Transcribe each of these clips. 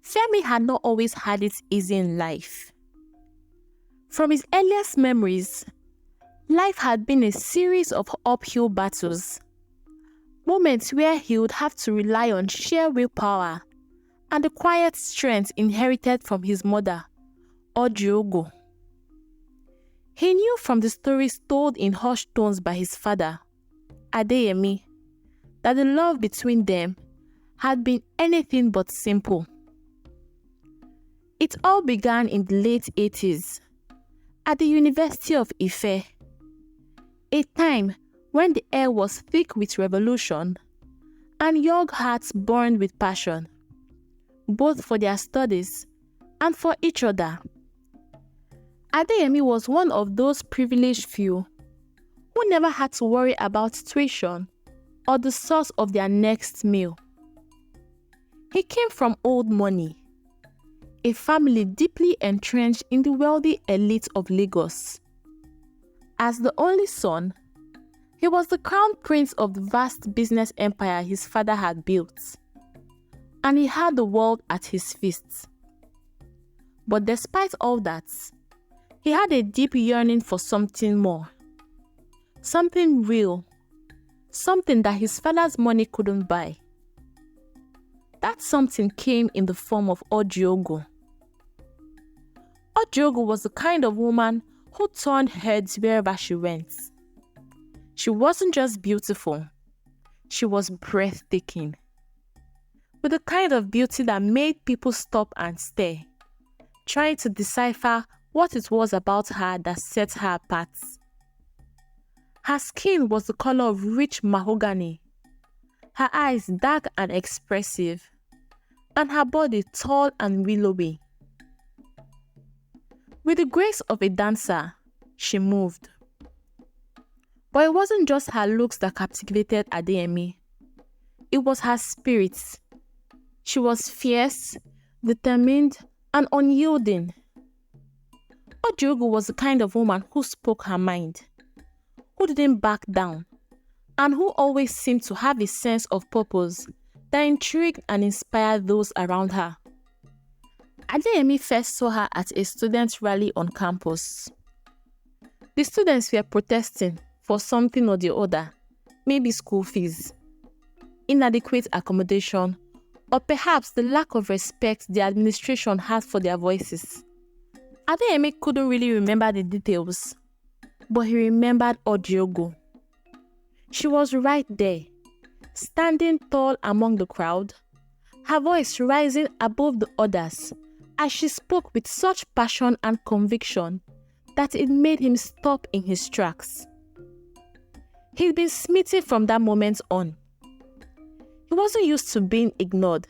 Femi had not always had it easy in life. From his earliest memories, life had been a series of uphill battles, moments where he would have to rely on sheer willpower and the quiet strength inherited from his mother, Ojiogu. He knew from the stories told in hushed tones by his father, Adeyemi, that the love between them had been anything but simple. It all began in the late 80s at the University of Ife, a time when the air was thick with revolution and young hearts burned with passion, both for their studies and for each other. Adeyemi was one of those privileged few who never had to worry about tuition or the source of their next meal. He came from old money, a family deeply entrenched in the wealthy elite of Lagos. As the only son, he was the crown prince of the vast business empire his father had built, and he had the world at his feet. But despite all that, he had a deep yearning for something more, something real, something that his father's money couldn't buy. That something came in the form of Ojiogu. Ojiogu was the kind of woman who turned heads wherever she went. She wasn't just beautiful, she was breathtaking, with the kind of beauty that made people stop and stare, trying to decipher what it was about her that set her apart. Her skin was the color of rich mahogany, her eyes dark and expressive, and her body tall and willowy. With the grace of a dancer, she moved. But it wasn't just her looks that captivated Adeyemi. It was her spirit. She was fierce, determined, and unyielding. Ojiogu was the kind of woman who spoke her mind, who didn't back down, and who always seemed to have a sense of purpose that intrigued and inspired those around her. Adeyemi first saw her at a student rally on campus. The students were protesting for something or the other, maybe school fees, inadequate accommodation, or perhaps the lack of respect the administration had for their voices. Adeyemi couldn't really remember the details, but he remembered Ojiogu. She was right there, standing tall among the crowd, her voice rising above the others as she spoke with such passion and conviction that it made him stop in his tracks. He'd been smitten from that moment on. He wasn't used to being ignored,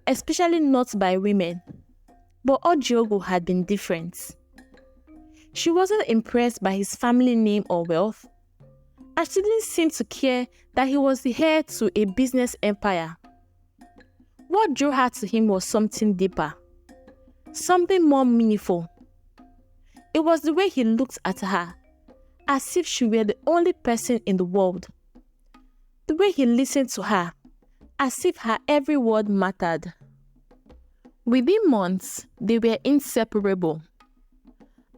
especially not by women, but Ojiogu had been different. She wasn't impressed by his family name or wealth, and she didn't seem to care that he was the heir to a business empire. What drew her to him was something deeper, something more meaningful. It was the way he looked at her, as if she were the only person in the world. The way he listened to her, as if her every word mattered. Within months, they were inseparable.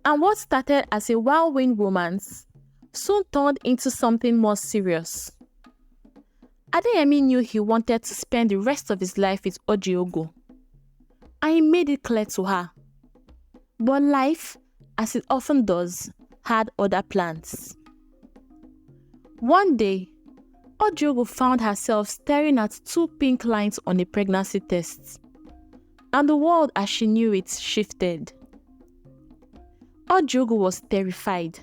And what started as a whirlwind romance soon turned into something more serious. Adeyemi knew he wanted to spend the rest of his life with Ojiogu, and he made it clear to her. But life, as it often does, had other plans. One day, Ojiogu found herself staring at 2 pink lines on a pregnancy test, and the world as she knew it shifted. Ojiogu was terrified.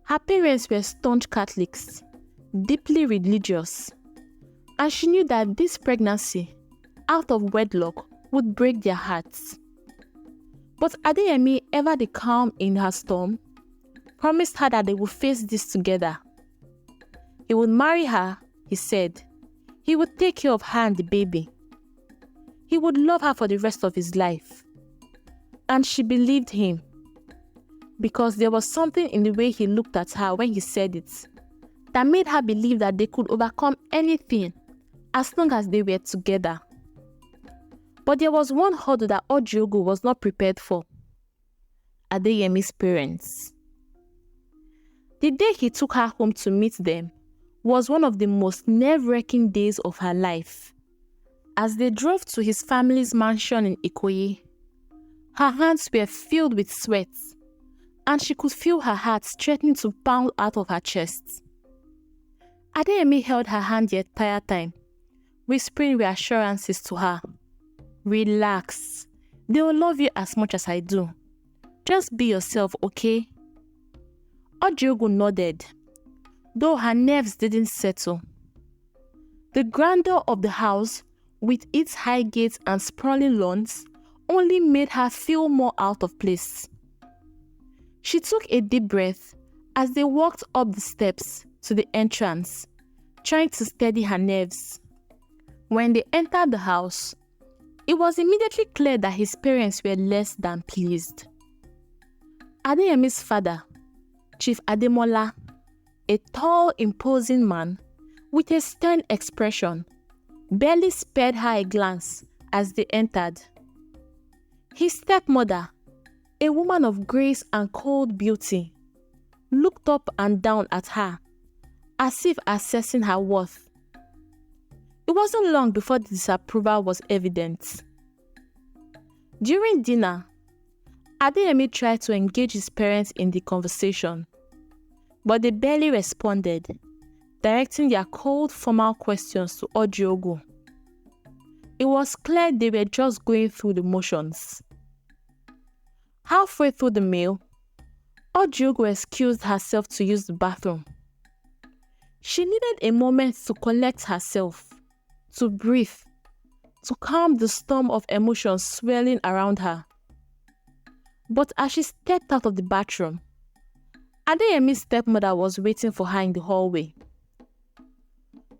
Her parents were staunch Catholics, deeply religious, and she knew that this pregnancy, out of wedlock, would break their hearts. But Adeyemi, ever the calm in her storm, promised her that they would face this together. He would marry her, he said. He would take care of her and the baby. He would love her for the rest of his life. And she believed him, because there was something in the way he looked at her when he said it that made her believe that they could overcome anything as long as they were together. But there was one hurdle that Ojiogu was not prepared for: Adeyemi's parents. The day he took her home to meet them was one of the most nerve-wracking days of her life. As they drove to his family's mansion in Ikoyi, her hands were filled with sweat, and she could feel her heart threatening to pound out of her chest. Adeyemi held her hand the entire time, whispering reassurances to her. "Relax. They will love you as much as I do. Just be yourself, okay?" Ojiogu nodded, though her nerves didn't settle. The grandeur of the house, with its high gates and sprawling lawns, only made her feel more out of place. She took a deep breath as they walked up the steps to the entrance, trying to steady her nerves. When they entered the house, it was immediately clear that his parents were less than pleased. Adeyemi's father, Chief Ademola, a tall, imposing man with a stern expression, barely spared her a glance as they entered. His stepmother, a woman of grace and cold beauty, looked up and down at her, as if assessing her worth. It wasn't long before the disapproval was evident. During dinner, Adeyemi tried to engage his parents in the conversation, but they barely responded, directing their cold, formal questions to Ojiogu. It was clear they were just going through the motions. Halfway through the meal, Ojiogu excused herself to use the bathroom. She needed a moment to collect herself, to breathe, to calm the storm of emotions swirling around her. But as she stepped out of the bathroom, Adeyemi's stepmother was waiting for her in the hallway.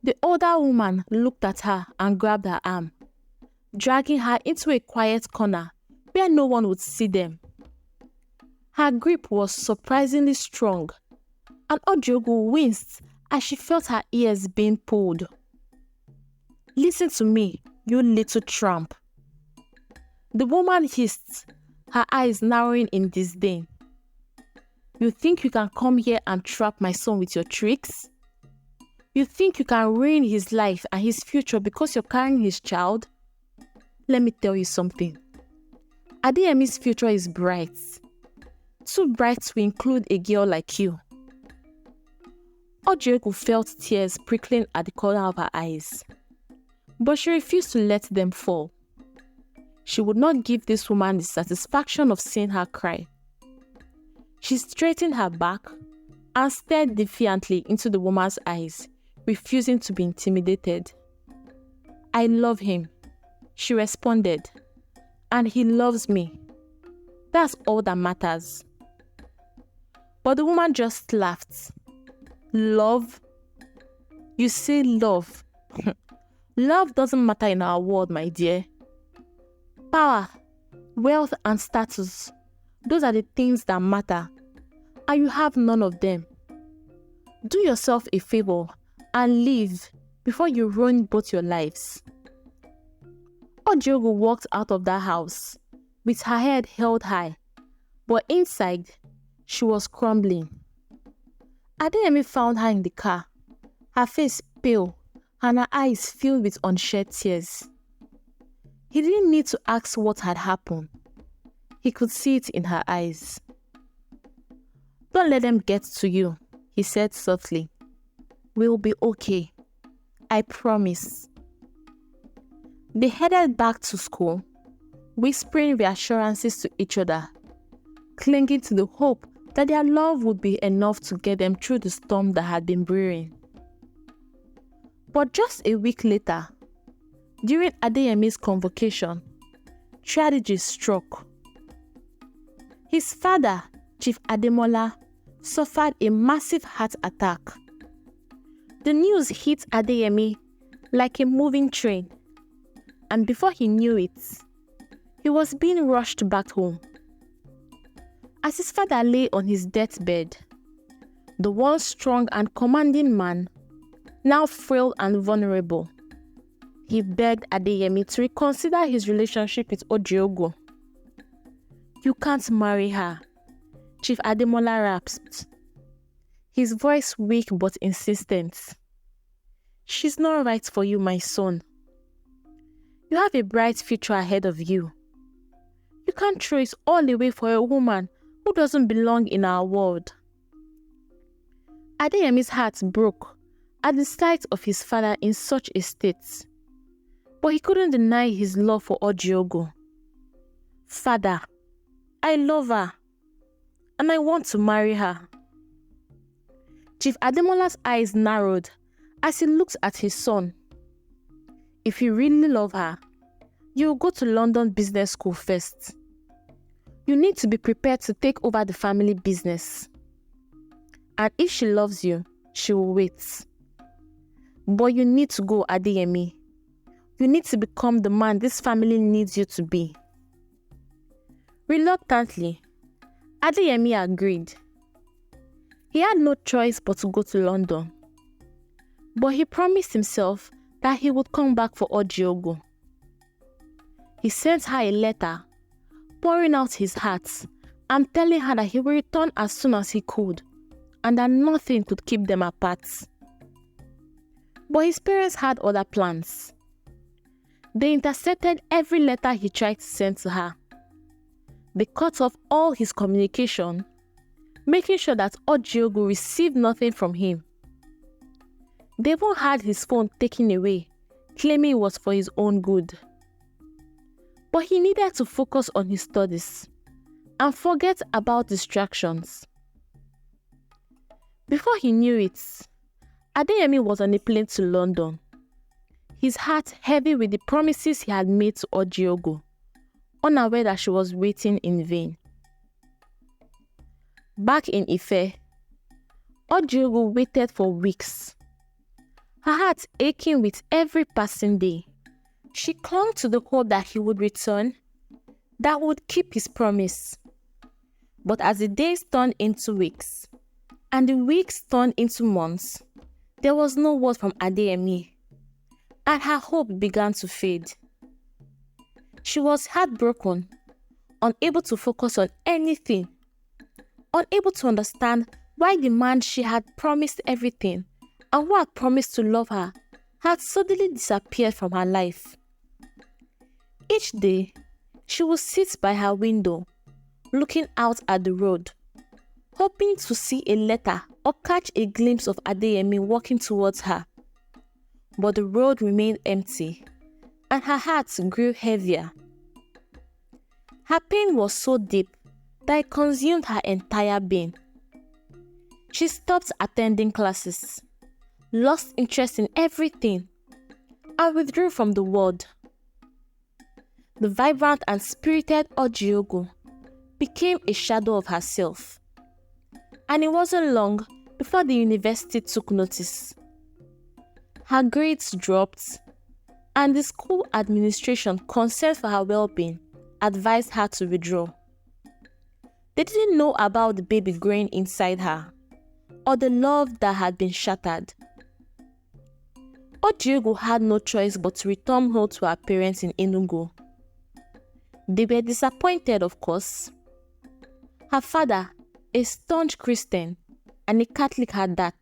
The older woman looked at her and grabbed her arm, dragging her into a quiet corner where no one would see them. Her grip was surprisingly strong, and Ojiogu winced as she felt her ears being pulled. "Listen to me, you little tramp," the woman hissed, her eyes narrowing in disdain. "You think you can come here and trap my son with your tricks? You think you can ruin his life and his future because you're carrying his child? Let me tell you something. Adeyemi's future is bright. Too bright to include a girl like you." Ojiogu felt tears prickling at the corner of her eyes, but she refused to let them fall. She would not give this woman the satisfaction of seeing her cry. She straightened her back and stared defiantly into the woman's eyes, refusing to be intimidated. "I love him," she responded, "and he loves me. That's all that matters." But the woman just laughed. "Love? You say love? Love doesn't matter in our world, my dear. Power, wealth, and status, those are the things that matter, and you have none of them. Do yourself a favor and leave before you ruin both your lives." Ojiogu walked out of that house with her head held high, but inside, she was crumbling. Adeyemi found her in the car, her face pale and her eyes filled with unshed tears. He didn't need to ask what had happened. He could see it in her eyes. "Don't let them get to you," he said softly. "We'll be okay. I promise." They headed back to school, whispering reassurances to each other, clinging to the hope that their love would be enough to get them through the storm that had been brewing. But just a week later, during Adeyemi's convocation, tragedy struck. His father, Chief Ademola, suffered a massive heart attack. The news hit Adeyemi like a moving train, and before he knew it, he was being rushed back home. As his father lay on his deathbed, the once strong and commanding man, now frail and vulnerable, He begged Adeyemi to reconsider his relationship with Ojiogu. "You can't marry her," Chief Ademola rasped, his voice weak but insistent. "She's not right for you, my son. You have a bright future ahead of you. You can't throw it all away for a woman who doesn't belong in our world." Adeyemi's heart broke at the sight of his father in such a state, but he couldn't deny his love for Ojiogu. "Father, I love her, and I want to marry her." Chief Ademola's eyes narrowed as he looked at his son. "If you really love her, you will go to London Business School first. You need to be prepared to take over the family business. And if she loves you, she will wait. But you need to go, Adeyemi. You need to become the man this family needs you to be." Reluctantly, Adeyemi agreed. He had no choice but to go to London. But he promised himself that he would come back for Ojiogu. He sent her a letter, pouring out his heart and telling her that he would return as soon as he could, and that nothing could keep them apart. But his parents had other plans. They intercepted every letter he tried to send to her. They cut off all his communication, making sure that Ojiogu received nothing from him. They even had his phone taken away, claiming it was for his own good. But he needed to focus on his studies and forget about distractions. Before he knew it, Adeyemi was on a plane to London, his heart heavy with the promises he had made to Ojiogu, unaware that she was waiting in vain. Back in Ife, Ojiogu waited for weeks, her heart aching with every passing day. She clung to the hope that he would return, that would keep his promise. But as the days turned into weeks, and the weeks turned into months, there was no word from Adeyemi, and her hope began to fade. She was heartbroken, unable to focus on anything, unable to understand why the man she had promised everything and who had promised to love her had suddenly disappeared from her life. Each day, she would sit by her window, looking out at the road, hoping to see a letter or catch a glimpse of Adeyemi walking towards her. But the road remained empty, and her heart grew heavier. Her pain was so deep that it consumed her entire being. She stopped attending classes, lost interest in everything, and withdrew from the world. The vibrant and spirited Ojiogu became a shadow of herself, and it wasn't long before the university took notice. Her grades dropped, and the school administration, concerned for her well-being, advised her to withdraw. They didn't know about the baby growing inside her, or the love that had been shattered. Ojiogu had no choice but to return home to her parents in Enugu. They were disappointed, of course. Her father, a staunch Christian and a Catholic at that,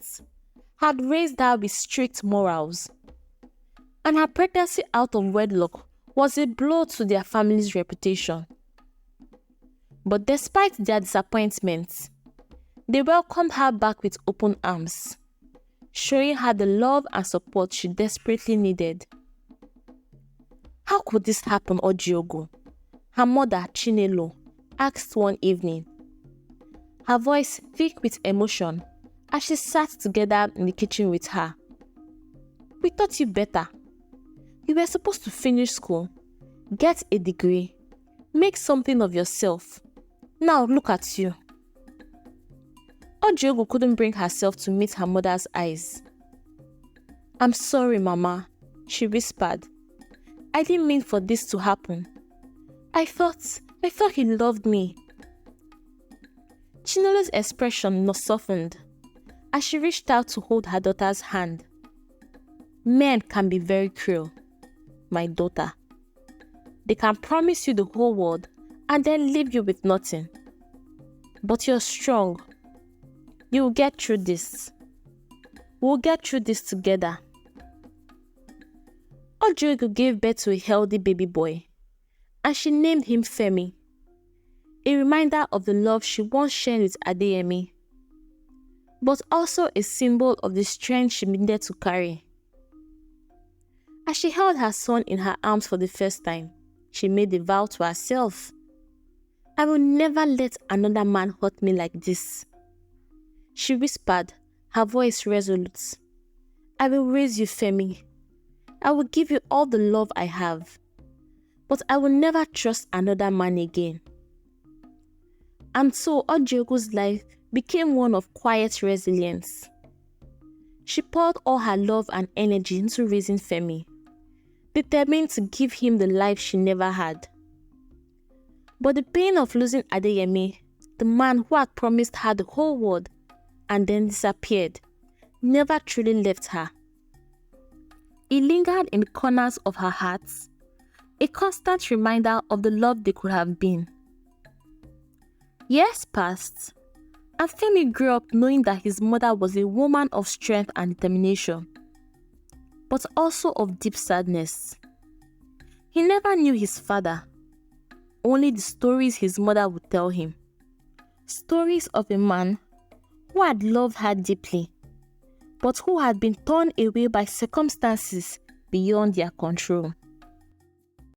had raised her with strict morals, and her pregnancy out of wedlock was a blow to their family's reputation. But despite their disappointment, they welcomed her back with open arms, showing her the love and support she desperately needed. "How could this happen, Ojiogu?" her mother, Chinelo, asked one evening, her voice thick with emotion as she sat together in the kitchen with her. "We taught you better. You were supposed to finish school, get a degree, make something of yourself. Now look at you." Ojiogu couldn't bring herself to meet her mother's eyes. "I'm sorry, Mama," she whispered. "I didn't mean for this to happen. I thought he loved me." Chinelo's expression softened as she reached out to hold her daughter's hand. "Men can be very cruel. my daughter. They can promise you the whole world and then leave you with nothing. But you're strong. You will get through this. We'll get through this together. Ojiogu gave birth to a healthy baby boy, and she named him Femi, a reminder of the love she once shared with Adeyemi, but also a symbol of the strength she needed to carry. As she held her son in her arms for the first time, she made a vow to herself. I will never let another man hurt me like this. She whispered, her voice resolute. I will raise you, Femi. I will give you all the love I have, but I will never trust another man again. And so Ojiogu's life became one of quiet resilience. She poured all her love and energy into raising Femi, determined to give him the life she never had. But the pain of losing Adeyemi, the man who had promised her the whole world and then disappeared, never truly left her. It lingered in the corners of her heart, a constant reminder of the love they could have been. Years passed, and Femi grew up knowing that his mother was a woman of strength and determination, but also of deep sadness. He never knew his father, only the stories his mother would tell him. Stories of a man who had loved her deeply, but who had been torn away by circumstances beyond their control.